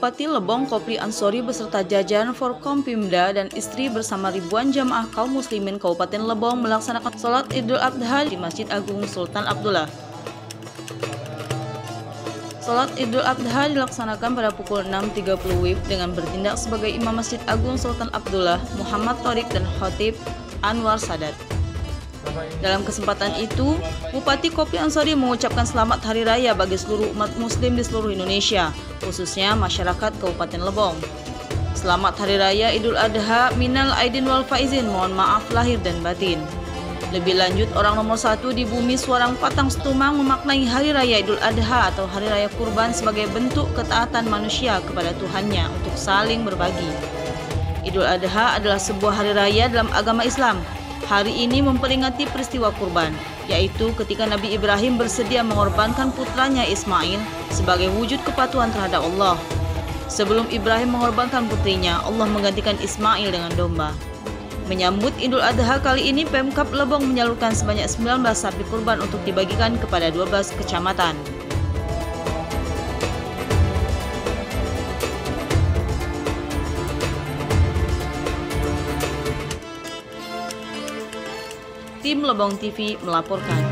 Bupati Lebong Kopri Ansori beserta jajaran Forkompimda dan istri bersama ribuan jamaah kaum muslimin Kabupaten Lebong melaksanakan sholat Idul Adha di Masjid Agung Sultan Abdullah. Sholat Idul Adha dilaksanakan pada pukul 6.30 WIB dengan bertindak sebagai Imam Masjid Agung Sultan Abdullah, Muhammad Thoriq dan Khatib Anwar Sadat. Dalam kesempatan itu, Bupati Kopri Ansori mengucapkan selamat Hari Raya bagi seluruh umat muslim di seluruh Indonesia, khususnya masyarakat Kabupaten Lebong. Selamat Hari Raya Idul Adha, minal aidin wal faizin, mohon maaf lahir dan batin. Lebih lanjut, orang nomor 1 di bumi Suarang Patang Setumang memaknai Hari Raya Idul Adha atau Hari Raya Kurban sebagai bentuk ketaatan manusia kepada Tuhannya untuk saling berbagi. Idul Adha adalah sebuah hari raya dalam agama Islam. Hari ini memperingati peristiwa kurban, yaitu ketika Nabi Ibrahim bersedia mengorbankan putranya Ismail sebagai wujud kepatuhan terhadap Allah. Sebelum Ibrahim mengorbankan putrinya, Allah menggantikan Ismail dengan domba. Menyambut Idul Adha kali ini, Pemkab Lebong menyalurkan sebanyak 19 sapi kurban untuk dibagikan kepada 12 kecamatan. Tim Lebong TV melaporkan.